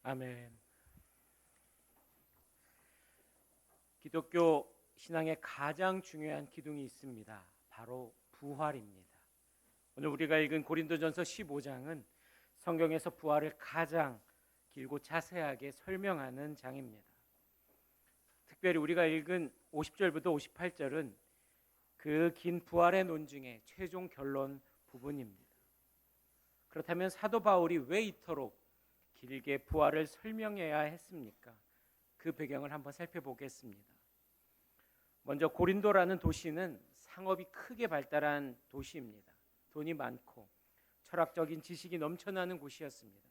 아멘. 기독교 신앙의 가장 중요한 기둥이 있습니다. 바로 부활입니다. 오늘 우리가 읽은 고린도전서 15장은 성경에서 부활을 가장 길고 자세하게 설명하는 장입니다. 특별히 우리가 읽은 50절부터 58절은 그 긴 부활의 논증의 최종 결론 부분입니다. 그렇다면 사도 바울이 왜 이토록 길게 부활을 설명해야 했습니까? 그 배경을 한번 살펴보겠습니다. 먼저 고린도라는 도시는 상업이 크게 발달한 도시입니다. 돈이 많고 철학적인 지식이 넘쳐나는 곳이었습니다.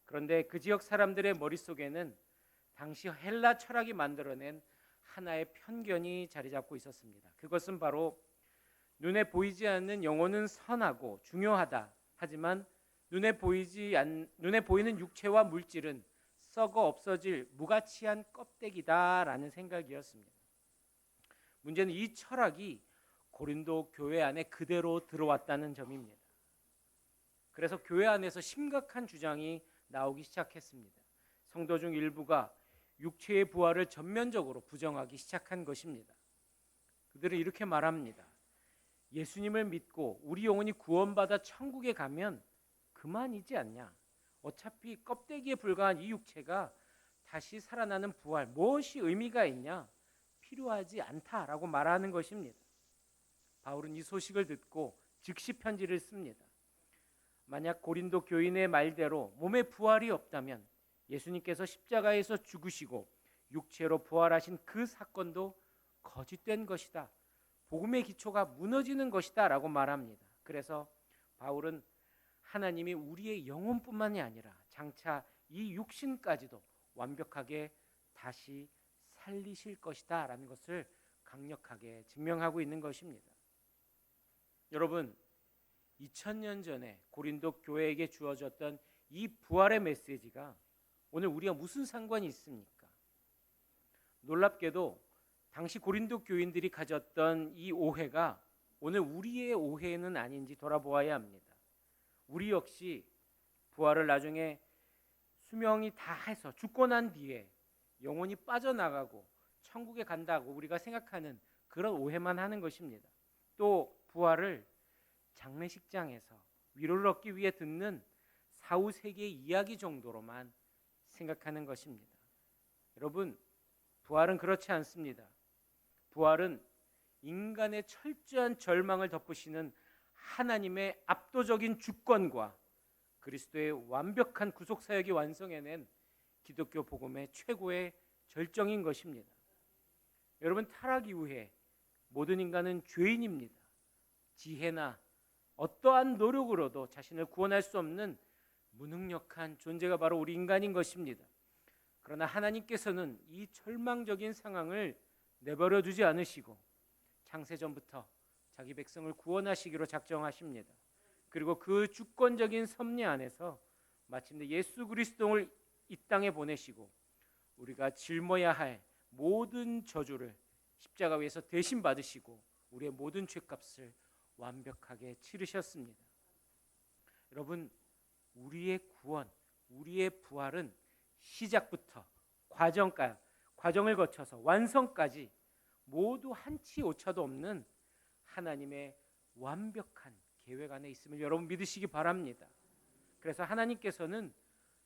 그런데 그 지역 사람들의 머릿속에는 당시 헬라 철학이 만들어낸 하나의 편견이 자리 잡고 있었습니다. 그것은 바로 눈에 보이지 않는 영혼은 선하고 중요하다. 하지만 눈에 보이는 육체와 물질은 썩어 없어질 무가치한 껍데기다라는 생각이었습니다. 문제는 이 철학이 고린도 교회 안에 그대로 들어왔다는 점입니다. 그래서 교회 안에서 심각한 주장이 나오기 시작했습니다. 성도 중 일부가 육체의 부활을 전면적으로 부정하기 시작한 것입니다. 그들은 이렇게 말합니다. 예수님을 믿고 우리 영혼이 구원받아 천국에 가면 그만이지 않냐? 어차피 껍데기에 불과한 이 육체가 다시 살아나는 부활, 무엇이 의미가 있냐? 필요하지 않다라고 말하는 것입니다. 바울은 이 소식을 듣고 즉시 편지를 씁니다. 만약 고린도 교인의 말대로 몸에 부활이 없다면 예수님께서 십자가에서 죽으시고 육체로 부활하신 그 사건도 거짓된 것이다. 복음의 기초가 무너지는 것이다 라고 말합니다. 그래서 바울은 하나님이 우리의 영혼뿐만이 아니라 장차 이 육신까지도 완벽하게 다시 살리실 것이다 라는 것을 강력하게 증명하고 있는 것입니다. 여러분, 2000년 전에 고린도 교회에게 주어졌던 이 부활의 메시지가 오늘 우리가 무슨 상관이 있습니까? 놀랍게도 당시 고린도 교인들이 가졌던 이 오해가 오늘 우리의 오해는 아닌지 돌아보아야 합니다. 우리 역시 부활을 나중에 수명이 다 해서 죽고 난 뒤에 영혼이 빠져나가고 천국에 간다고 우리가 생각하는 그런 오해만 하는 것입니다. 또 부활을 장례식장에서 위로를 얻기 위해 듣는 사후세계의 이야기 정도로만 생각하는 것입니다. 여러분, 부활은 그렇지 않습니다. 부활은 인간의 철저한 절망을 덮으시는 하나님의 압도적인 주권과 그리스도의 완벽한 구속사역이 완성해낸 기독교 복음의 최고의 절정인 것입니다. 여러분, 타락 이후에 모든 인간은 죄인입니다. 지혜나 어떠한 노력으로도 자신을 구원할 수 없는 무능력한 존재가 바로 우리 인간인 것입니다. 그러나 하나님께서는 이 절망적인 상황을 내버려 두지 않으시고 창세전부터 자기 백성을 구원하시기로 작정하십니다. 그리고 그 주권적인 섭리 안에서 마침내 예수 그리스도를 이 땅에 보내시고 우리가 짊어야 할 모든 저주를 십자가 위에서 대신 받으시고 우리의 모든 죄값을 완벽하게 치르셨습니다. 여러분, 우리의 구원, 우리의 부활은 시작부터 과정을 거쳐서 완성까지 모두 한치 오차도 없는 하나님의 완벽한 계획 안에 있음을 여러분 믿으시기 바랍니다. 그래서 하나님께서는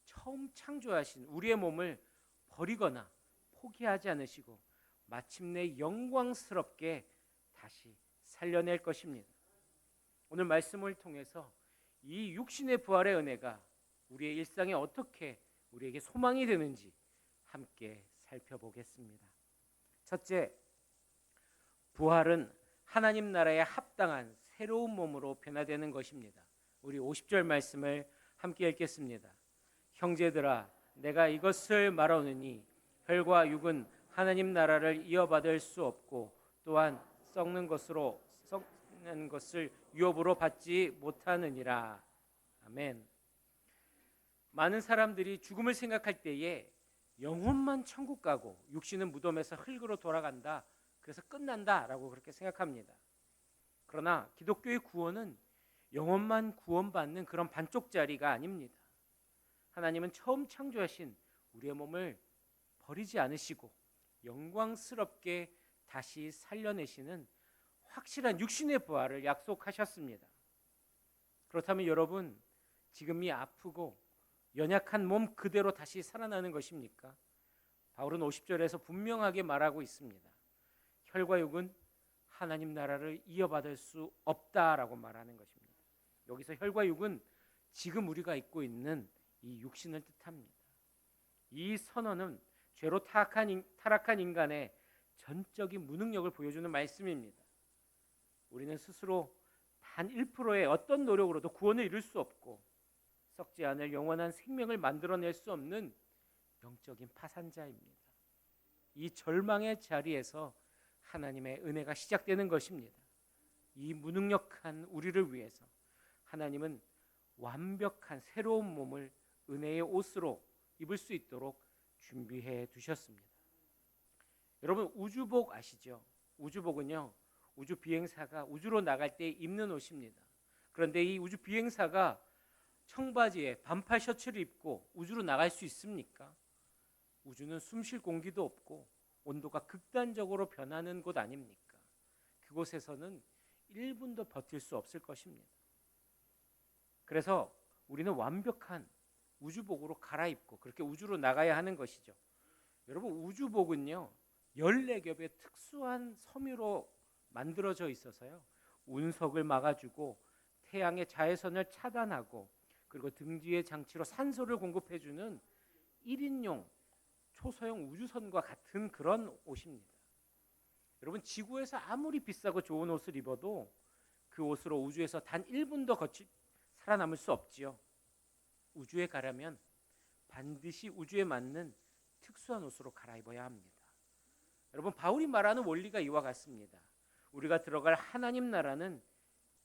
처음 창조하신 우리의 몸을 버리거나 포기하지 않으시고 마침내 영광스럽게 다시 살려낼 것입니다. 오늘 말씀을 통해서 이 육신의 부활의 은혜가 우리의 일상에 어떻게 우리에게 소망이 되는지 함께 살펴보겠습니다. 첫째, 부활은 하나님 나라에 합당한 새로운 몸으로 변화되는 것입니다. 우리 50절 말씀을 함께 읽겠습니다. 형제들아, 내가 이것을 말하노니 혈과 육은 하나님 나라를 이어받을 수 없고 또한 썩는 것을 유업으로 받지 못하느니라. 아멘. 많은 사람들이 죽음을 생각할 때에 영혼만 천국 가고 육신은 무덤에서 흙으로 돌아간다, 그래서 끝난다라고 그렇게 생각합니다. 그러나 기독교의 구원은 영혼만 구원받는 그런 반쪽짜리가 아닙니다. 하나님은 처음 창조하신 우리의 몸을 버리지 않으시고 영광스럽게 다시 살려내시는 확실한 육신의 부활을 약속하셨습니다. 그렇다면 여러분, 지금 이 아프고 연약한 몸 그대로 다시 살아나는 것입니까? 바울은 50절에서 분명하게 말하고 있습니다. 혈과 육은 하나님 나라를 이어받을 수 없다라고 말하는 것입니다. 여기서 혈과 육은 지금 우리가 입고 있는 이 육신을 뜻합니다. 이 선언은 죄로 타락한 인간의 전적인 무능력을 보여주는 말씀입니다. 우리는 스스로 단 1%의 어떤 노력으로도 구원을 이룰 수 없고 썩지 않을 영원한 생명을 만들어낼 수 없는 영적인 파산자입니다. 이 절망의 자리에서 하나님의 은혜가 시작되는 것입니다. 이 무능력한 우리를 위해서 하나님은 완벽한 새로운 몸을 은혜의 옷으로 입을 수 있도록 준비해 두셨습니다. 여러분, 우주복 아시죠? 우주복은요, 우주 비행사가 우주로 나갈 때 입는 옷입니다. 그런데 이 우주 비행사가 청바지에 반팔 셔츠를 입고 우주로 나갈 수 있습니까? 우주는 숨쉴 공기도 없고 온도가 극단적으로 변하는 곳 아닙니까? 그곳에서는 1분도 버틸 수 없을 것입니다. 그래서 우리는 완벽한 우주복으로 갈아입고 그렇게 우주로 나가야 하는 것이죠. 여러분, 우주복은요 14겹의 특수한 섬유로 만들어져 있어서요 운석을 막아주고 태양의 자외선을 차단하고 그리고 등 뒤의 장치로 산소를 공급해주는 1인용 초소형 우주선과 같은 그런 옷입니다. 여러분, 지구에서 아무리 비싸고 좋은 옷을 입어도 그 옷으로 우주에서 단 1분도 살아남을 수 없지요. 우주에 가려면 반드시 우주에 맞는 특수한 옷으로 갈아입어야 합니다. 여러분, 바울이 말하는 원리가 이와 같습니다. 우리가 들어갈 하나님 나라는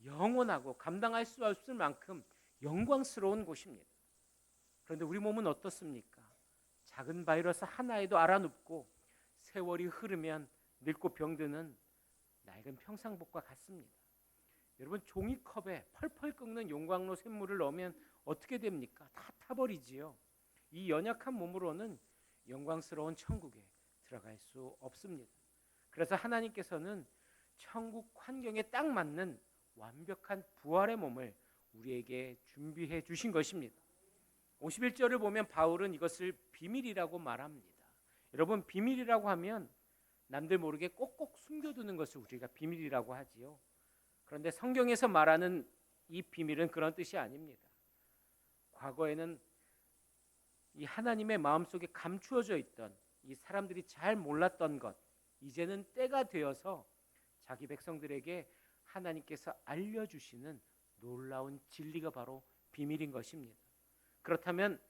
영원하고 감당할 수 없을 만큼 영광스러운 곳입니다. 그런데 우리 몸은 어떻습니까? 작은 바이러스 하나에도 알아눕고 세월이 흐르면 늙고 병드는 낡은 평상복과 같습니다. 여러분, 종이컵에 펄펄 끓는 용광로 샘물을 넣으면 어떻게 됩니까? 다 타버리지요. 이 연약한 몸으로는 영광스러운 천국에 들어갈 수 없습니다. 그래서 하나님께서는 천국 환경에 딱 맞는 완벽한 부활의 몸을 우리에게 준비해 주신 것입니다. 51절을 보면 바울은 이것을 비밀이라고 말합니다. 여러분, 비밀이라고 하면 남들 모르게 꼭꼭 숨겨두는 것을 우리가 비밀이라고 하지요. 그런데 성경에서 말하는 이 비밀은 그런 뜻이 아닙니다. 과거에는 이 하나님의 마음속에 감추어져 있던 이 사람들이 잘 몰랐던 것, 이제는 때가 되어서 자기 백성들에게 하나님께서 알려주시는 놀라운 진리가 바로 비밀인 것입니다. 그렇다면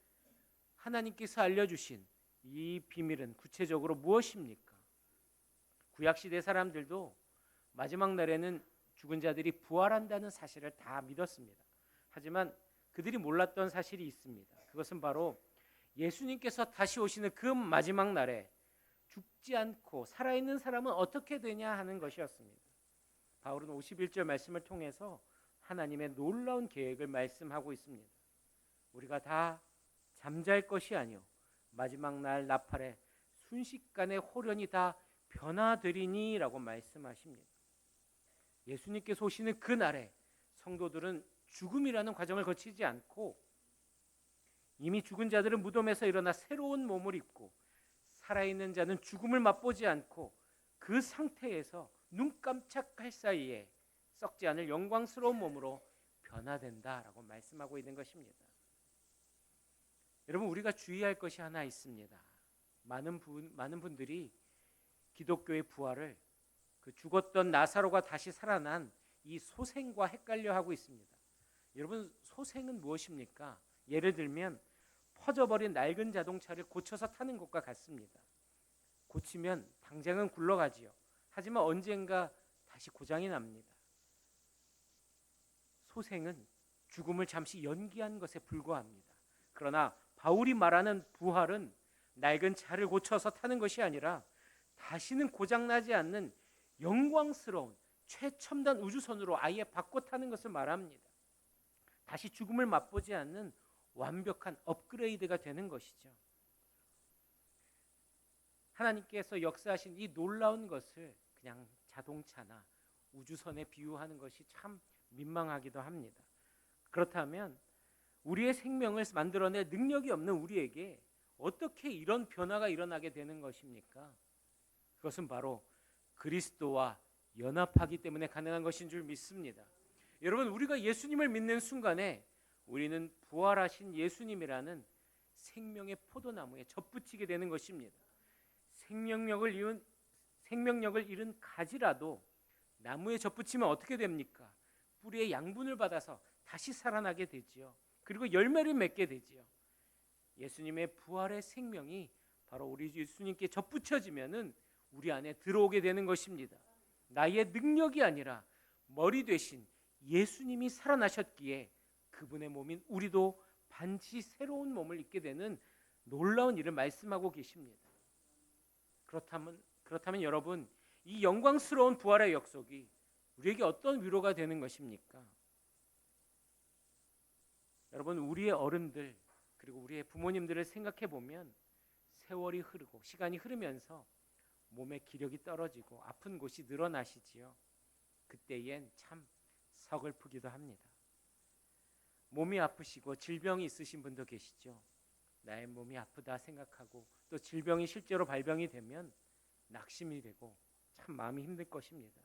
하나님께서 알려주신 이 비밀은 구체적으로 무엇입니까? 구약시대 사람들도 마지막 날에는 죽은 자들이 부활한다는 사실을 다 믿었습니다. 하지만 그들이 몰랐던 사실이 있습니다. 그것은 바로 예수님께서 다시 오시는 그 마지막 날에 죽지 않고 살아있는 사람은 어떻게 되냐 하는 것이었습니다. 바울은 51절 말씀을 통해서 하나님의 놀라운 계획을 말씀하고 있습니다. 우리가 다 잠잘 것이 아니요 마지막 날 나팔에 순식간에 홀연히 다 변화되리니 라고 말씀하십니다. 예수님께서 오시는 그 날에 성도들은 죽음이라는 과정을 거치지 않고 이미 죽은 자들은 무덤에서 일어나 새로운 몸을 입고 살아있는 자는 죽음을 맛보지 않고 그 상태에서 눈 깜짝할 사이에 썩지 않을 영광스러운 몸으로 변화된다라고 말씀하고 있는 것입니다. 여러분, 우리가 주의할 것이 하나 있습니다. 많은 분들이 기독교의 부활을 그 죽었던 나사로가 다시 살아난 이 소생과 헷갈려 하고 있습니다. 여러분, 소생은 무엇입니까? 예를 들면 퍼져버린 낡은 자동차를 고쳐서 타는 것과 같습니다. 고치면 당장은 굴러가지요. 하지만 언젠가 다시 고장이 납니다. 소생은 죽음을 잠시 연기한 것에 불과합니다. 그러나 바울이 말하는 부활은 낡은 차를 고쳐서 타는 것이 아니라 다시는 고장나지 않는 영광스러운 최첨단 우주선으로 아예 바꿔 타는 것을 말합니다. 다시 죽음을 맛보지 않는 완벽한 업그레이드가 되는 것이죠. 하나님께서 역사하신 이 놀라운 것을 그냥 자동차나 우주선에 비유하는 것이 참 민망하기도 합니다. 그렇다면 우리의 생명을 만들어낼 능력이 없는 우리에게 어떻게 이런 변화가 일어나게 되는 것입니까? 그것은 바로 그리스도와 연합하기 때문에 가능한 것인 줄 믿습니다. 여러분, 우리가 예수님을 믿는 순간에 우리는 부활하신 예수님이라는 생명의 포도나무에 접붙이게 되는 것입니다. 생명력을 잃은 가지라도 나무에 접붙이면 어떻게 됩니까? 뿌리의 양분을 받아서 다시 살아나게 되지요. 그리고 열매를 맺게 되지요. 예수님의 부활의 생명이 바로 우리 예수님께 접붙여지면은 우리 안에 들어오게 되는 것입니다. 나의 능력이 아니라 머리 되신 예수님이 살아나셨기에 그분의 몸인 우리도 반드시 새로운 몸을 입게 되는 놀라운 일을 말씀하고 계십니다. 그렇다면 여러분, 이 영광스러운 부활의 약속이 우리에게 어떤 위로가 되는 것입니까? 여러분, 우리의 어른들 그리고 우리의 부모님들을 생각해 보면 세월이 흐르고 시간이 흐르면서 몸의 기력이 떨어지고 아픈 곳이 늘어나시지요. 그때엔 참 서글프기도 합니다. 몸이 아프시고 질병이 있으신 분도 계시죠. 나의 몸이 아프다 생각하고 또 질병이 실제로 발병이 되면 낙심이 되고 참 마음이 힘들 것입니다.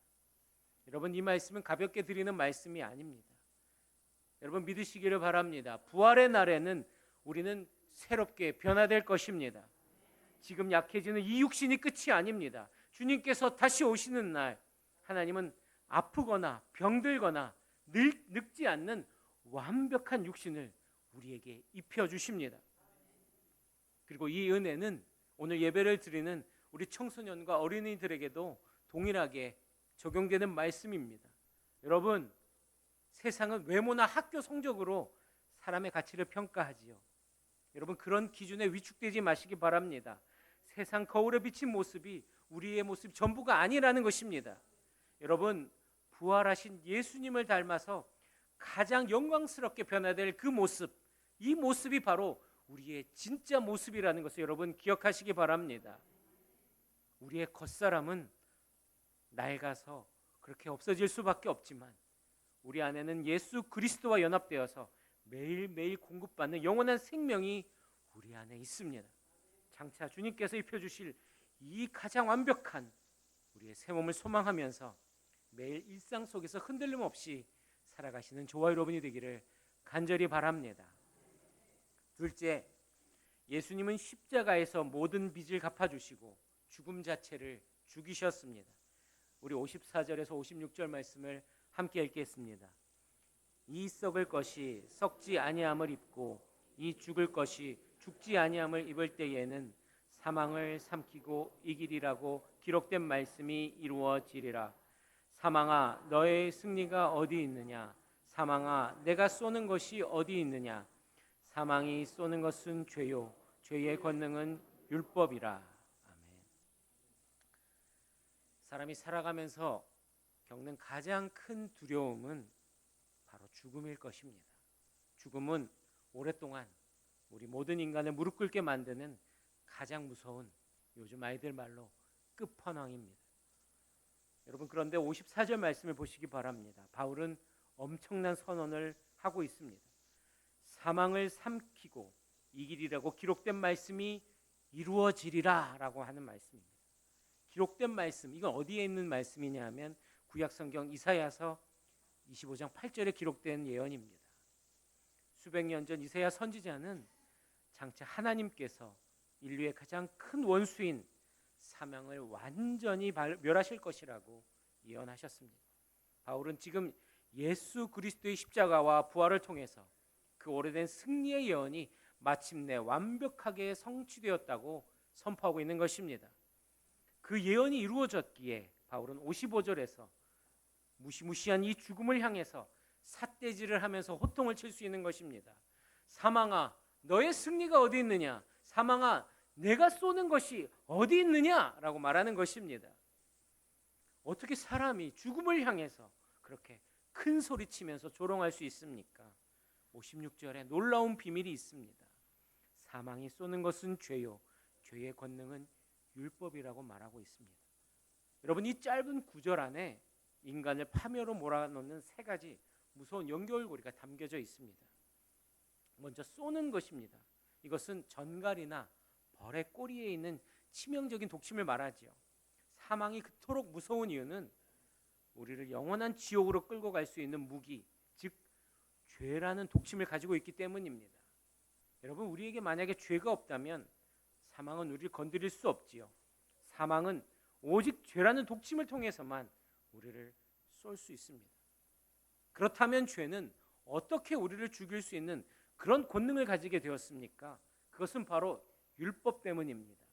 여러분, 이 말씀은 가볍게 드리는 말씀이 아닙니다. 여러분, 믿으시기를 바랍니다. 부활의 날에는 우리는 새롭게 변화될 것입니다. 지금 약해지는 이 육신이 끝이 아닙니다. 주님께서 다시 오시는 날 하나님은 아프거나 병들거나 늙지 않는 완벽한 육신을 우리에게 입혀주십니다. 그리고 이 은혜는 오늘 예배를 드리는 우리 청소년과 어린이들에게도 동일하게 적용되는 말씀입니다. 여러분, 세상은 외모나 학교 성적으로 사람의 가치를 평가하지요. 여러분, 그런 기준에 위축되지 마시기 바랍니다. 세상 거울에 비친 모습이 우리의 모습이 전부가 아니라는 것입니다. 여러분, 부활하신 예수님을 닮아서 가장 영광스럽게 변화될 그 모습, 이 모습이 바로 우리의 진짜 모습이라는 것을 여러분 기억하시기 바랍니다. 우리의 겉사람은 낡아서 그렇게 없어질 수밖에 없지만 우리 안에는 예수 그리스도와 연합되어서 매일매일 공급받는 영원한 생명이 우리 안에 있습니다. 장차 주님께서 입혀주실 이 가장 완벽한 우리의 새 몸을 소망하면서 매일 일상 속에서 흔들림 없이 살아가시는 저와 여러분이 되기를 간절히 바랍니다. 둘째, 예수님은 십자가에서 모든 빚을 갚아주시고 죽음 자체를 죽이셨습니다. 우리 54절에서 56절 말씀을 함께 읽겠습니다. 이 썩을 것이 썩지 아니함을 입고 이 죽을 것이 죽지 아니함을 입을 때에는 사망을 삼키고 이기리라고 기록된 말씀이 이루어지리라. 사망아, 너의 승리가 어디 있느냐? 사망아, 내가 쏘는 것이 어디 있느냐? 사망이 쏘는 것은 죄요, 죄의 권능은 율법이라. 아멘. 사람이 살아가면서 겪는 가장 큰 두려움은 바로 죽음일 것입니다. 죽음은 오랫동안 우리 모든 인간을 무릎 꿇게 만드는 가장 무서운, 요즘 아이들 말로 끝판왕입니다. 여러분, 그런데 54절 말씀을 보시기 바랍니다. 바울은 엄청난 선언을 하고 있습니다. 사망을 삼키고 이기리라고 기록된 말씀이 이루어지리라 라고 하는 말씀입니다. 기록된 말씀, 이건 어디에 있는 말씀이냐 하면 구약성경 이사야서 25장 8절에 기록된 예언입니다. 수백 년 전 이사야 선지자는 장차 하나님께서 인류의 가장 큰 원수인 사망을 완전히 멸하실 것이라고 예언하셨습니다. 바울은 지금 예수 그리스도의 십자가와 부활을 통해서 그 오래된 승리의 예언이 마침내 완벽하게 성취되었다고 선포하고 있는 것입니다. 그 예언이 이루어졌기에 바울은 55절에서 무시무시한 이 죽음을 향해서 삿대질을 하면서 호통을 칠 수 있는 것입니다. 사망아, 너의 승리가 어디 있느냐? 사망아, 내가 쏘는 것이 어디 있느냐? 라고 말하는 것입니다. 어떻게 사람이 죽음을 향해서 그렇게 큰 소리 치면서 조롱할 수 있습니까? 56절에 놀라운 비밀이 있습니다. 사망이 쏘는 것은 죄요, 죄의 권능은 율법이라고 말하고 있습니다. 여러분, 이 짧은 구절 안에 인간을 파멸로 몰아넣는 세 가지 무서운 연결고리가 담겨져 있습니다. 먼저 쏘는 것입니다. 이것은 전갈이나 벌의 꼬리에 있는 치명적인 독침을 말하지요. 사망이 그토록 무서운 이유는 우리를 영원한 지옥으로 끌고 갈 수 있는 무기, 즉 죄라는 독침을 가지고 있기 때문입니다. 여러분, 우리에게 만약에 죄가 없다면 사망은 우리를 건드릴 수 없지요. 사망은 오직 죄라는 독침을 통해서만 우리를 쏠 수 있습니다. 그렇다면 죄는 어떻게 우리를 죽일 수 있는 그런 권능을 가지게 되었습니까? 그것은 바로 율법 때문입니다.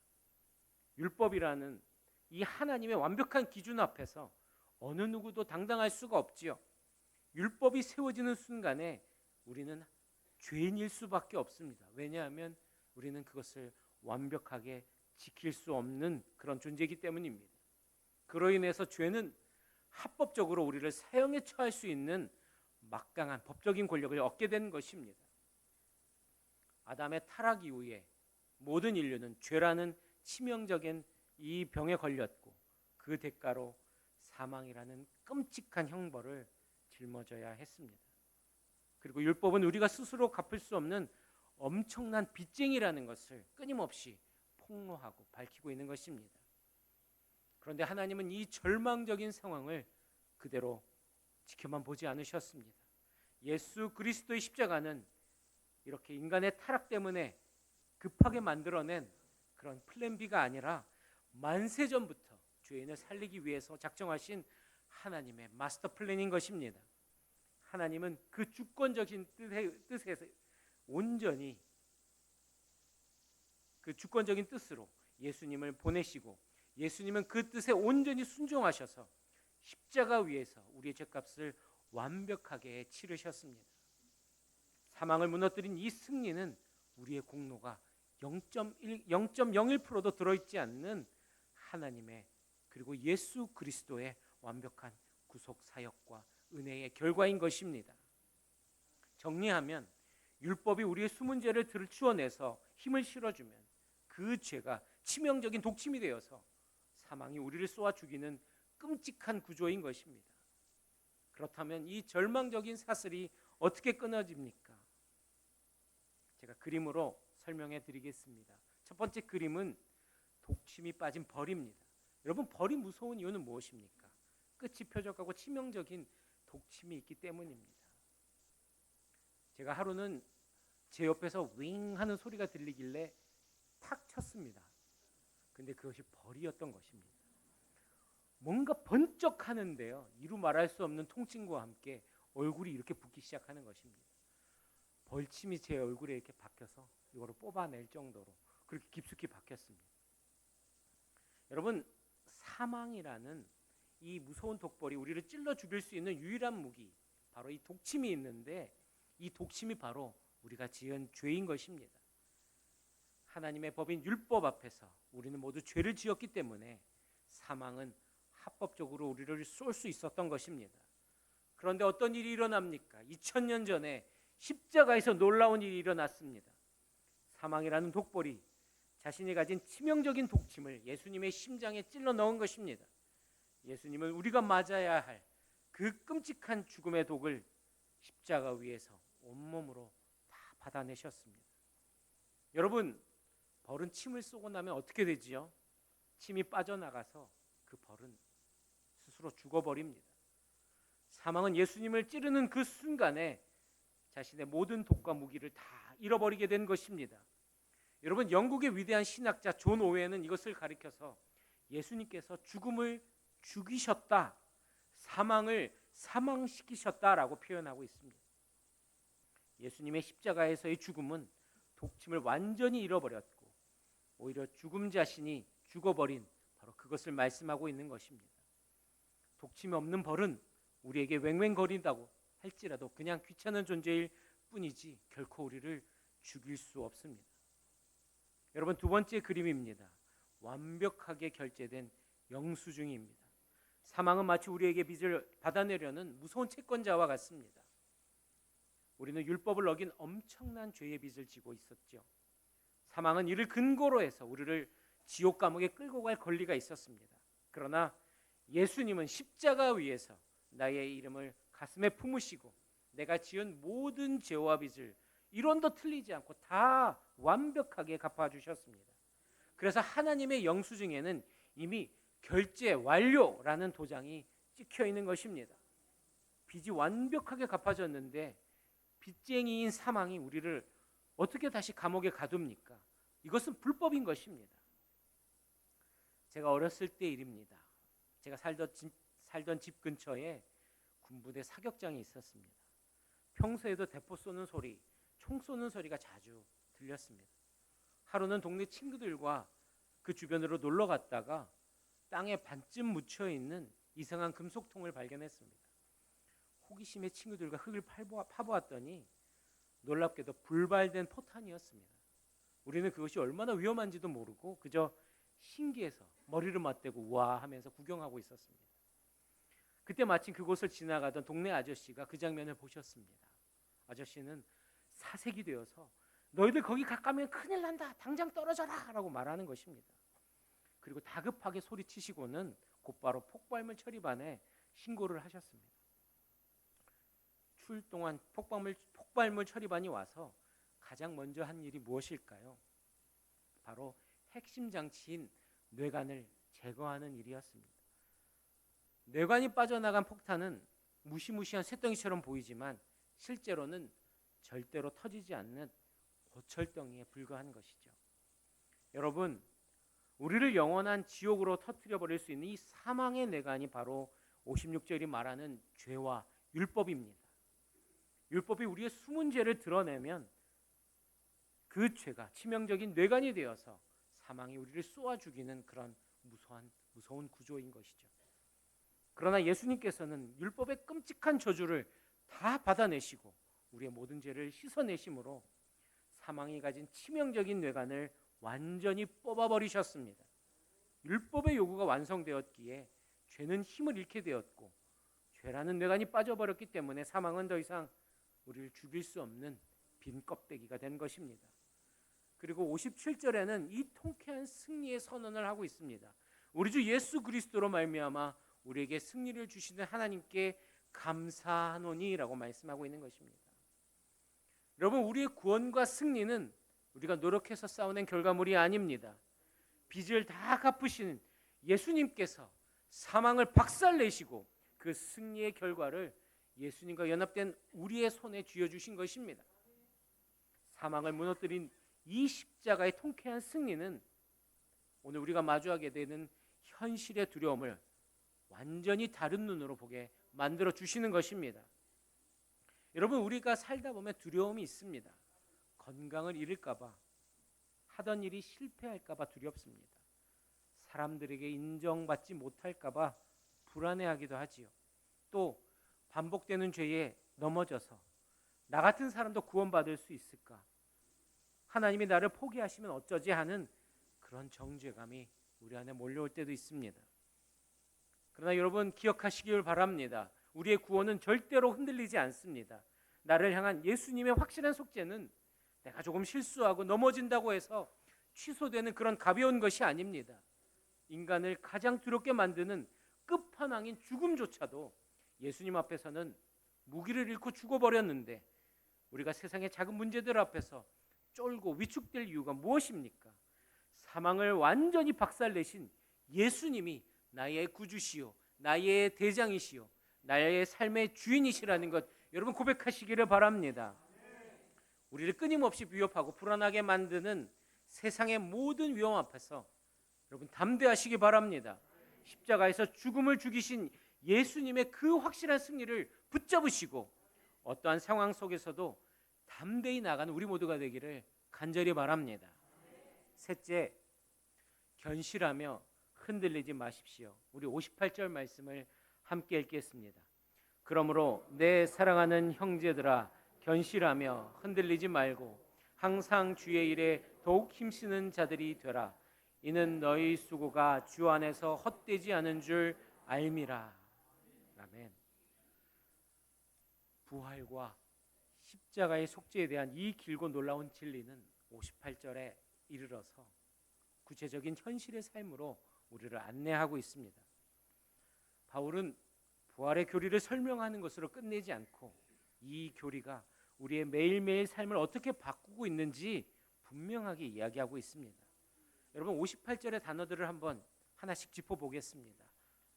율법이라는 이 하나님의 완벽한 기준 앞에서 어느 누구도 당당할 수가 없지요. 율법이 세워지는 순간에 우리는 죄인일 수밖에 없습니다. 왜냐하면 우리는 그것을 완벽하게 지킬 수 없는 그런 존재이기 때문입니다. 그로 인해서 죄는 합법적으로 우리를 사형에 처할 수 있는 막강한 법적인 권력을 얻게 된 것입니다. 아담의 타락 이후에 모든 인류는 죄라는 치명적인 이 병에 걸렸고 그 대가로 사망이라는 끔찍한 형벌을 짊어져야 했습니다. 그리고 율법은 우리가 스스로 갚을 수 없는 엄청난 빚쟁이라는 것을 끊임없이 폭로하고 밝히고 있는 것입니다. 그런데 하나님은 이 절망적인 상황을 그대로 지켜만 보지 않으셨습니다. 예수 그리스도의 십자가는 이렇게 인간의 타락 때문에 급하게 만들어낸 그런 플랜 B가 아니라 만세전부터 죄인을 살리기 위해서 작정하신 하나님의 마스터 플랜인 것입니다. 하나님은 그 주권적인 뜻에서 온전히 그 주권적인 뜻으로 예수님을 보내시고 예수님은 그 뜻에 온전히 순종하셔서 십자가 위에서 우리의 죄값을 완벽하게 치르셨습니다. 사망을 무너뜨린 이 승리는 우리의 공로가 0.01%도 들어있지 않는 하나님의 그리고 예수 그리스도의 완벽한 구속 사역과 은혜의 결과인 것입니다. 정리하면 율법이 우리의 숨은 죄를 들추어내서 힘을 실어주면 그 죄가 치명적인 독침이 되어서 사망이 우리를 쏘아 죽이는 끔찍한 구조인 것입니다. 그렇다면 이 절망적인 사슬이 어떻게 끊어집니까? 제가 그림으로 설명해 드리겠습니다. 첫 번째 그림은 독침이 빠진 벌입니다. 여러분, 벌이 무서운 이유는 무엇입니까? 끝이 뾰족하고 치명적인 독침이 있기 때문입니다. 제가 하루는 제 옆에서 윙 하는 소리가 들리길래 탁 쳤습니다. 근데 그것이 벌이었던 것입니다. 뭔가 번쩍하는데요, 이루 말할 수 없는 통증과 함께 얼굴이 이렇게 붓기 시작하는 것입니다. 벌침이 제 얼굴에 이렇게 박혀서 이거를 뽑아낼 정도로 그렇게 깊숙이 박혔습니다. 여러분, 사망이라는 이 무서운 독벌이 우리를 찔러 죽일 수 있는 유일한 무기, 바로 이 독침이 있는데 이 독침이 바로 우리가 지은 죄인 것입니다. 하나님의 법인 율법 앞에서 우리는 모두 죄를 지었기 때문에 사망은 합법적으로 우리를 쏠 수 있었던 것입니다. 그런데 어떤 일이 일어납니까? 2000년 전에 십자가에서 놀라운 일이 일어났습니다. 사망이라는 독벌이 자신이 가진 치명적인 독침을 예수님의 심장에 찔러 넣은 것입니다. 예수님은 우리가 맞아야 할 그 끔찍한 죽음의 독을 십자가 위에서 온몸으로 다 받아내셨습니다. 여러분, 벌은 침을 쏘고 나면 어떻게 되지요? 침이 빠져나가서 그 벌은 스스로 죽어버립니다. 사망은 예수님을 찌르는 그 순간에 자신의 모든 독과 무기를 다 잃어버리게 된 것입니다. 여러분, 영국의 위대한 신학자 존 오웬은 이것을 가리켜서 예수님께서 죽음을 죽이셨다, 사망을 사망시키셨다라고 표현하고 있습니다. 예수님의 십자가에서의 죽음은 독침을 완전히 잃어버렸고 오히려 죽음 자신이 죽어버린 바로 그것을 말씀하고 있는 것입니다. 독침이 없는 벌은 우리에게 왱왱거린다고 할지라도 그냥 귀찮은 존재일 뿐이지 결코 우리를 죽일 수 없습니다. 여러분, 두 번째 그림입니다. 완벽하게 결제된 영수증입니다. 사망은 마치 우리에게 빚을 받아내려는 무서운 채권자와 같습니다. 우리는 율법을 어긴 엄청난 죄의 빚을 지고 있었죠. 사망은 이를 근거로 해서 우리를 지옥 감옥에 끌고 갈 권리가 있었습니다. 그러나 예수님은 십자가 위에서 나의 이름을 가슴에 품으시고 내가 지은 모든 죄와 빚을 1원도 틀리지 않고 다 완벽하게 갚아주셨습니다. 그래서 하나님의 영수증에는 이미 결제 완료라는 도장이 찍혀 있는 것입니다. 빚이 완벽하게 갚아졌는데 빚쟁이인 사망이 우리를 어떻게 다시 감옥에 가둡니까? 이것은 불법인 것입니다. 제가 어렸을 때 일입니다. 제가 살던 집 근처에 군부대 사격장이 있었습니다. 평소에도 대포 쏘는 소리, 총 쏘는 소리가 자주 들렸습니다. 하루는 동네 친구들과 그 주변으로 놀러 갔다가 땅에 반쯤 묻혀 있는 이상한 금속통을 발견했습니다. 호기심에 친구들과 흙을 파보았더니 놀랍게도 불발된 포탄이었습니다. 우리는 그것이 얼마나 위험한지도 모르고 그저 신기해서 머리를 맞대고 우와 하면서 구경하고 있었습니다. 그때 마침 그곳을 지나가던 동네 아저씨가 그 장면을 보셨습니다. 아저씨는 사색이 되어서 너희들 거기 가까면 큰일 난다. 당장 떨어져라 라고 말하는 것입니다. 그리고 다급하게 소리치시고는 곧바로 폭발물 처리반에 신고를 하셨습니다. 출동한 폭발물 처리반이 와서 가장 먼저 한 일이 무엇일까요? 바로 핵심 장치인 뇌관을 제거하는 일이었습니다. 뇌관이 빠져나간 폭탄은 무시무시한 쇳덩이처럼 보이지만 실제로는 절대로 터지지 않는 고철덩이에 불과한 것이죠. 여러분, 우리를 영원한 지옥으로 터뜨려 버릴 수 있는 이 사망의 뇌관이 바로 56절이 말하는 죄와 율법입니다. 율법이 우리의 숨은 죄를 드러내면 그 죄가 치명적인 뇌관이 되어서 사망이 우리를 쏘아 죽이는 그런 무서운 구조인 것이죠. 그러나 예수님께서는 율법의 끔찍한 저주를 다 받아내시고 우리의 모든 죄를 씻어내심으로 사망이 가진 치명적인 뇌관을 완전히 뽑아버리셨습니다. 율법의 요구가 완성되었기에 죄는 힘을 잃게 되었고 죄라는 뇌관이 빠져버렸기 때문에 사망은 더 이상 우리를 죽일 수 없는 빈 껍데기가 된 것입니다. 그리고 57절에는 이 통쾌한 승리의 선언을 하고 있습니다. 우리 주 예수 그리스도로 말미암아 우리에게 승리를 주시는 하나님께 감사하노니라고 말씀하고 있는 것입니다. 여러분, 우리의 구원과 승리는 우리가 노력해서 쌓아낸 결과물이 아닙니다. 빚을 다 갚으시는 예수님께서 사망을 박살내시고 그 승리의 결과를 예수님과 연합된 우리의 손에 쥐어주신 것입니다. 사망을 무너뜨린 이 십자가의 통쾌한 승리는 오늘 우리가 마주하게 되는 현실의 두려움을 완전히 다른 눈으로 보게 만들어 주시는 것입니다. 여러분, 우리가 살다 보면 두려움이 있습니다. 건강을 잃을까 봐, 하던 일이 실패할까 봐 두렵습니다. 사람들에게 인정받지 못할까 봐 불안해하기도 하지요. 또 반복되는 죄에 넘어져서 나 같은 사람도 구원받을 수 있을까? 하나님이 나를 포기하시면 어쩌지 하는 그런 정죄감이 우리 안에 몰려올 때도 있습니다. 그러나 여러분, 기억하시길 바랍니다. 우리의 구원은 절대로 흔들리지 않습니다. 나를 향한 예수님의 확실한 속죄는 내가 조금 실수하고 넘어진다고 해서 취소되는 그런 가벼운 것이 아닙니다. 인간을 가장 두렵게 만드는 끝판왕인 죽음조차도 예수님 앞에서는 무기를 잃고 죽어버렸는데 우리가 세상의 작은 문제들 앞에서 쫄고 위축될 이유가 무엇입니까? 사망을 완전히 박살내신 예수님이 나의 구주시요, 나의 대장이시요, 나의 삶의 주인이시라는 것 여러분 고백하시기를 바랍니다. 우리를 끊임없이 위협하고 불안하게 만드는 세상의 모든 위험 앞에서 여러분 담대하시기 바랍니다. 십자가에서 죽음을 죽이신 예수님의 그 확실한 승리를 붙잡으시고 어떠한 상황 속에서도 담대히 나가는 우리 모두가 되기를 간절히 바랍니다. 셋째, 견실하며 흔들리지 마십시오. 우리 58절 말씀을 함께 읽겠습니다. 그러므로 내 사랑하는 형제들아, 견실하며 흔들리지 말고 항상 주의 일에 더욱 힘쓰는 자들이 되라. 이는 너희 수고가 주 안에서 헛되지 않은 줄 알미라. 아멘. 부활과 십자가의 속죄에 대한 이 길고 놀라운 진리는 58절에 이르러서 구체적인 현실의 삶으로 우리를 안내하고 있습니다. 바울은 부활의 교리를 설명하는 것으로 끝내지 않고 이 교리가 우리의 매일매일 삶을 어떻게 바꾸고 있는지 분명하게 이야기하고 있습니다. 여러분 58절의 단어들을 한번 하나씩 짚어보겠습니다.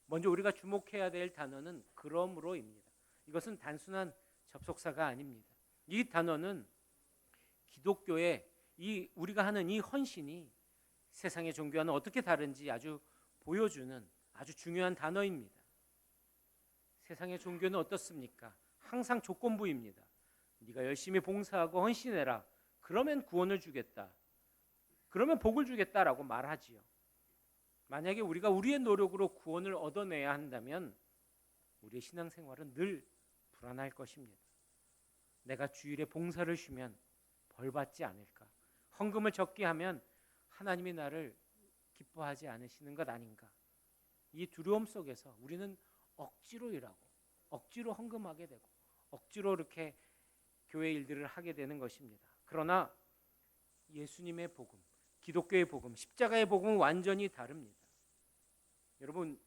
먼저 우리가 주목해야 될 단어는 그러므로입니다. 이것은 단순한 접속사가 아닙니다. 이 단어는 기독교의 우리가 하는 이 헌신이 세상의 종교와는 어떻게 다른지 아주 보여주는 아주 중요한 단어입니다. 세상의 종교는 어떻습니까? 항상 조건부입니다. 네가 열심히 봉사하고 헌신해라. 그러면 구원을 주겠다. 그러면 복을 주겠다라고 말하지요. 만약에 우리가 우리의 노력으로 구원을 얻어내야 한다면 우리의 신앙생활은 늘 불안할 것입니다. 내가 주일에 봉사를 쉬면 벌 받지 않을까? 헌금을 적게 하면 하나님이 나를 기뻐하지 않으시는 것 아닌가? 이 두려움 속에서 우리는 억지로 일하고 억지로 헌금하게 되고 억지로 이렇게 교회 일들을 하게 되는 것입니다. 그러나 예수님의 복음, 기독교의 복음, 십자가의 복음은 완전히 다릅니다. 여러분,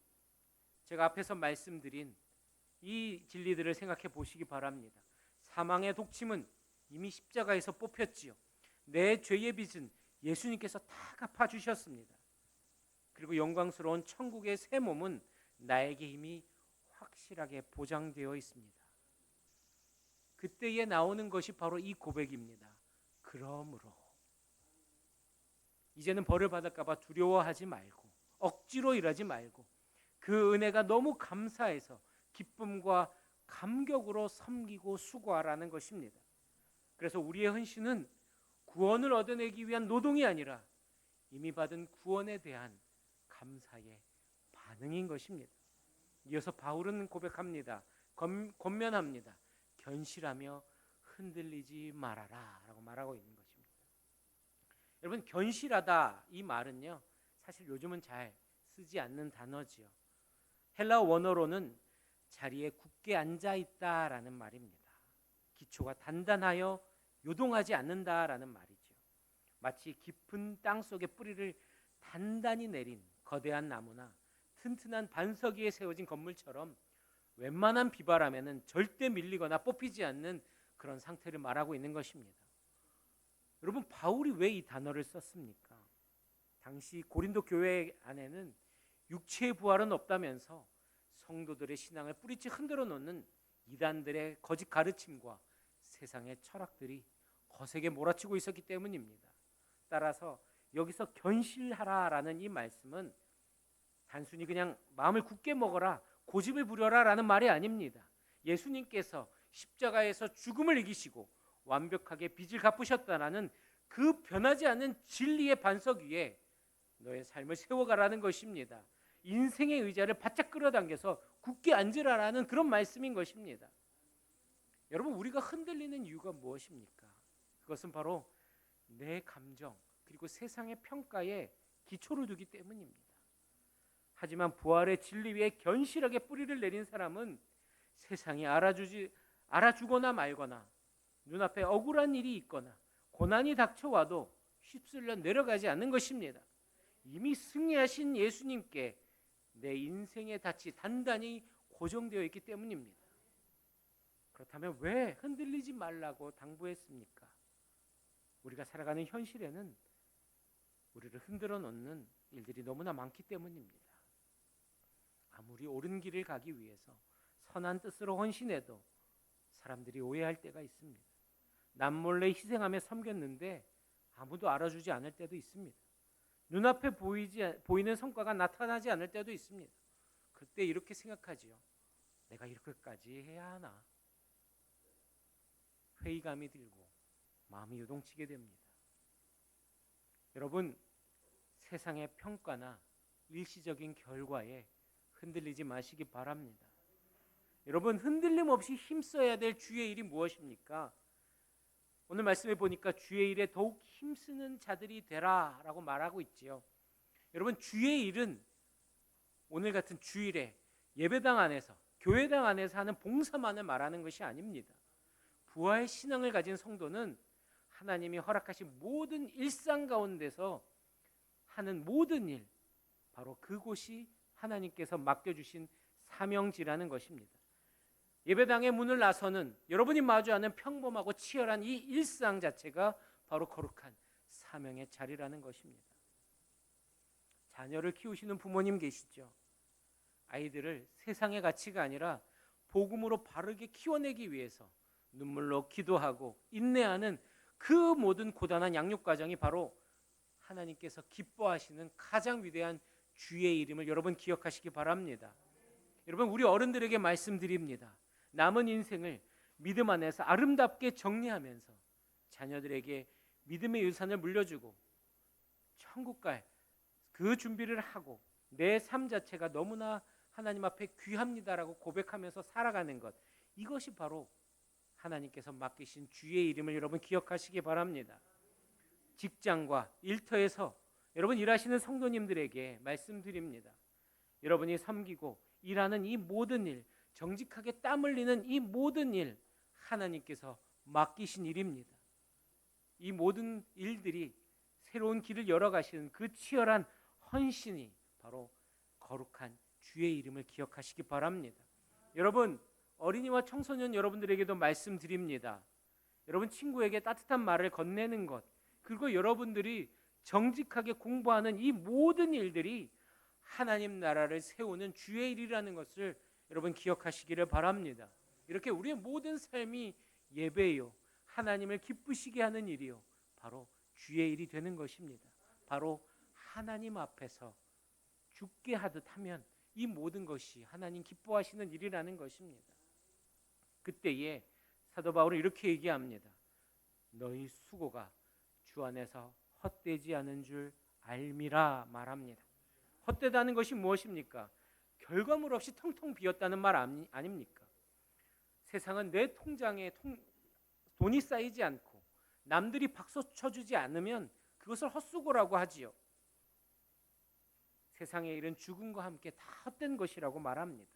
제가 앞에서 말씀드린 이 진리들을 생각해 보시기 바랍니다. 사망의 독침은 이미 십자가에서 뽑혔지요. 내 죄의 빚은 예수님께서 다 갚아주셨습니다. 그리고 영광스러운 천국의 새 몸은 나에게 이미 확실하게 보장되어 있습니다. 그때에 나오는 것이 바로 이 고백입니다. 그러므로 이제는 벌을 받을까 봐 두려워하지 말고 억지로 일하지 말고 그 은혜가 너무 감사해서 기쁨과 감격으로 섬기고 수고하라는 것입니다. 그래서 우리의 헌신은 구원을 얻어내기 위한 노동이 아니라 이미 받은 구원에 대한 감사의 반응인 것입니다. 이어서 바울은 고백합니다. 권면합니다. 견실하며 흔들리지 말아라 라고 말하고 있는 것입니다. 여러분, 견실하다 이 말은요, 사실 요즘은 잘 쓰지 않는 단어지요. 헬라어 원어로는 자리에 굳게 앉아 있다라는 말입니다. 기초가 단단하여 요동하지 않는다라는 말이죠. 마치 깊은 땅 속에 뿌리를 단단히 내린 거대한 나무나 튼튼한 반석 위에 세워진 건물처럼 웬만한 비바람에는 절대 밀리거나 뽑히지 않는 그런 상태를 말하고 있는 것입니다. 여러분, 바울이 왜 이 단어를 썼습니까? 당시 고린도 교회 안에는 육체의 부활은 없다면서 성도들의 신앙을 뿌리째 흔들어 놓는 이단들의 거짓 가르침과 세상의 철학들이 거세게 몰아치고 있었기 때문입니다. 따라서 여기서 견실하라라는 이 말씀은 단순히 그냥 마음을 굳게 먹어라, 고집을 부려라 라는 말이 아닙니다. 예수님께서 십자가에서 죽음을 이기시고 완벽하게 빚을 갚으셨다라는 그 변하지 않는 진리의 반석 위에 너의 삶을 세워가라는 것입니다. 인생의 의자를 바짝 끌어당겨서 굳게 앉으라라는 그런 말씀인 것입니다. 여러분, 우리가 흔들리는 이유가 무엇입니까? 그것은 바로 내 감정 그리고 세상의 평가에 기초를 두기 때문입니다. 하지만 부활의 진리 위에 견실하게 뿌리를 내린 사람은 세상이 알아주거나 말거나 눈앞에 억울한 일이 있거나 고난이 닥쳐와도 휩쓸려 내려가지 않는 것입니다. 이미 승리하신 예수님께 내 인생의 닻이 단단히 고정되어 있기 때문입니다. 그렇다면 왜 흔들리지 말라고 당부했습니까? 우리가 살아가는 현실에는 우리를 흔들어 놓는 일들이 너무나 많기 때문입니다. 아무리 옳은 길을 가기 위해서 선한 뜻으로 헌신해도 사람들이 오해할 때가 있습니다. 남몰래 희생하며 섬겼는데 아무도 알아주지 않을 때도 있습니다. 눈앞에 보이는 성과가 나타나지 않을 때도 있습니다. 그때 이렇게 생각하지요. 내가 이렇게까지 해야 하나? 회의감이 들고 마음이 요동치게 됩니다. 여러분, 세상의 평가나 일시적인 결과에 흔들리지 마시기 바랍니다. 여러분, 흔들림 없이 힘써야 될 주의 일이 무엇입니까? 오늘 말씀해 보니까 주의 일에 더욱 힘쓰는 자들이 되라 라고 말하고 있지요. 여러분, 주의 일은 오늘 같은 주일에 예배당 안에서 교회당 안에서 하는 봉사만을 말하는 것이 아닙니다. 부활 신앙을 가진 성도는 하나님이 허락하신 모든 일상 가운데서 하는 모든 일, 바로 그곳이 하나님께서 맡겨주신 사명지라는 것입니다. 예배당의 문을 나서는 여러분이 마주하는 평범하고 치열한 이 일상 자체가 바로 거룩한 사명의 자리라는 것입니다. 자녀를 키우시는 부모님 계시죠? 아이들을 세상의 가치가 아니라 복음으로 바르게 키워내기 위해서 눈물로 기도하고 인내하는 그 모든 고단한 양육 과정이 바로 하나님께서 기뻐하시는 가장 위대한 주의 이름을 여러분 기억하시기 바랍니다. 여러분, 우리 어른들에게 말씀드립니다. 남은 인생을 믿음 안에서 아름답게 정리하면서 자녀들에게 믿음의 유산을 물려주고 천국 갈 그 준비를 하고 내 삶 자체가 너무나 하나님 앞에 귀합니다라고 고백하면서 살아가는 것, 이것이 바로 하나님께서 맡기신 주의 이름을 여러분 기억하시기 바랍니다. 직장과 일터에서 여러분 일하시는 성도님들에게 말씀드립니다. 여러분이 섬기고 일하는 이 모든 일, 정직하게 땀 흘리는 이 모든 일, 하나님께서 맡기신 일입니다. 이 모든 일들이 새로운 길을 열어가시는 그 치열한 헌신이 바로 거룩한 주의 이름을 기억하시기 바랍니다. 여러분, 어린이와 청소년 여러분들에게도 말씀드립니다. 여러분 친구에게 따뜻한 말을 건네는 것, 그리고 여러분들이 정직하게 공부하는 이 모든 일들이 하나님 나라를 세우는 주의 일이라는 것을 여러분 기억하시기를 바랍니다. 이렇게 우리의 모든 삶이 예배요, 하나님을 기쁘시게 하는 일이요, 바로 주의 일이 되는 것입니다. 바로 하나님 앞에서 죽게 하듯 하면 이 모든 것이 하나님 기뻐하시는 일이라는 것입니다. 그때에 사도 바울은 이렇게 얘기합니다. 너희 수고가 주 안에서 헛되지 않은 줄 알미라 말합니다. 헛되다는 것이 무엇입니까? 결과물 없이 텅텅 비었다는 말 아닙니까? 세상은 내 통장에 돈이 쌓이지 않고 남들이 박수 쳐주지 않으면 그것을 헛수고라고 하지요. 세상의 일은 죽음과 함께 다 헛된 것이라고 말합니다.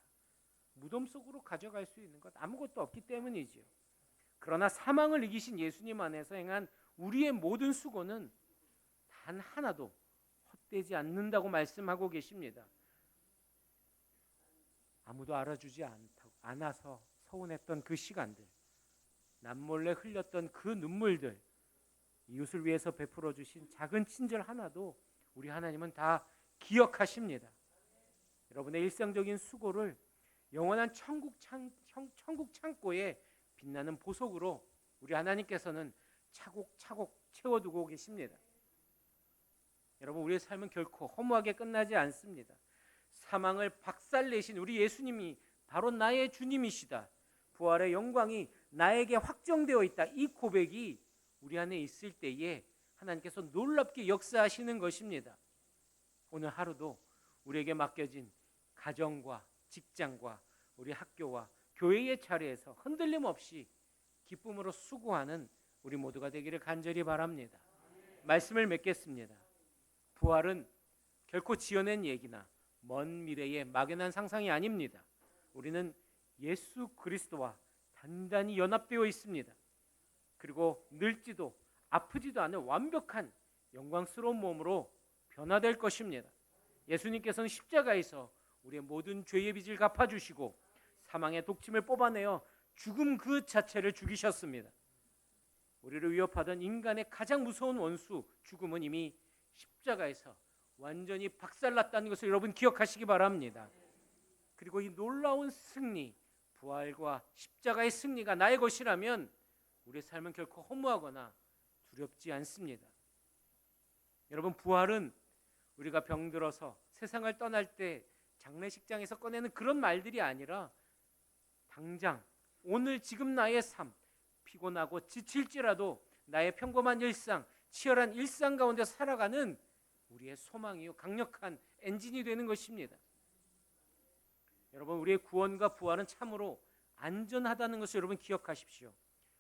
무덤 속으로 가져갈 수 있는 것 아무것도 없기 때문이지요. 그러나 사망을 이기신 예수님 안에서 행한 우리의 모든 수고는 단 하나도 헛되지 않는다고 말씀하고 계십니다. 아무도 알아주지 않아서 서운했던 그 시간들, 남몰래 흘렸던 그 눈물들, 이웃을 위해서 베풀어 주신 작은 친절 하나도 우리 하나님은 다 기억하십니다. 여러분의 일상적인 수고를 영원한 천국 창고에 빛나는 보석으로 우리 하나님께서는 차곡차곡 채워두고 계십니다. 여러분, 우리의 삶은 결코 허무하게 끝나지 않습니다. 사망을 박살내신 우리 예수님이 바로 나의 주님이시다, 부활의 영광이 나에게 확정되어 있다, 이 고백이 우리 안에 있을 때에 하나님께서 놀랍게 역사하시는 것입니다. 오늘 하루도 우리에게 맡겨진 가정과 직장과 우리 학교와 교회의 자리에서 흔들림 없이 기쁨으로 수고하는 우리 모두가 되기를 간절히 바랍니다. 말씀을 맺겠습니다. 부활은 결코 지어낸 얘기나 먼 미래의 막연한 상상이 아닙니다. 우리는 예수 그리스도와 단단히 연합되어 있습니다. 그리고 늙지도 아프지도 않은 완벽한 영광스러운 몸으로 변화될 것입니다. 예수님께서는 십자가에서 우리의 모든 죄의 빚을 갚아주시고 사망의 독침을 뽑아내어 죽음 그 자체를 죽이셨습니다. 우리를 위협하던 인간의 가장 무서운 원수 죽음은 이미 십자가에서 완전히 박살났다는 것을 여러분 기억하시기 바랍니다. 그리고 이 놀라운 승리, 부활과 십자가의 승리가 나의 것이라면 우리의 삶은 결코 허무하거나 두렵지 않습니다. 여러분, 부활은 우리가 병들어서 세상을 떠날 때 장례식장에서 꺼내는 그런 말들이 아니라 당장 오늘 지금 나의 삶, 피곤하고 지칠지라도 나의 평범한 일상, 치열한 일상 가운데 살아가는 우리의 소망이요, 강력한 엔진이 되는 것입니다. 여러분, 우리의 구원과 부활은 참으로 안전하다는 것을 여러분 기억하십시오.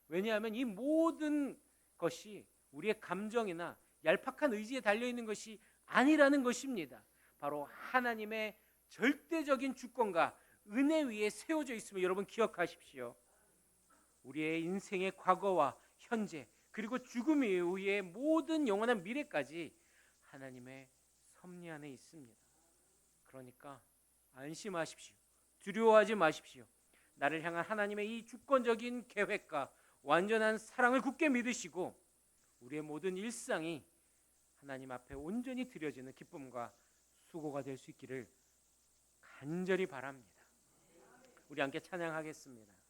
왜냐하면 이 모든 것이 우리의 감정이나 얄팍한 의지에 달려있는 것이 아니라는 것입니다. 바로 하나님의 절대적인 주권과 은혜 위에 세워져 있음을 여러분 기억하십시오. 우리의 인생의 과거와 현재 그리고 죽음 이후의 모든 영원한 미래까지 하나님의 섭리 안에 있습니다. 그러니까 안심하십시오. 두려워하지 마십시오. 나를 향한 하나님의 이 주권적인 계획과 완전한 사랑을 굳게 믿으시고 우리의 모든 일상이 하나님 앞에 온전히 드려지는 기쁨과 수고가 될 수 있기를 간절히 바랍니다. 우리 함께 찬양하겠습니다.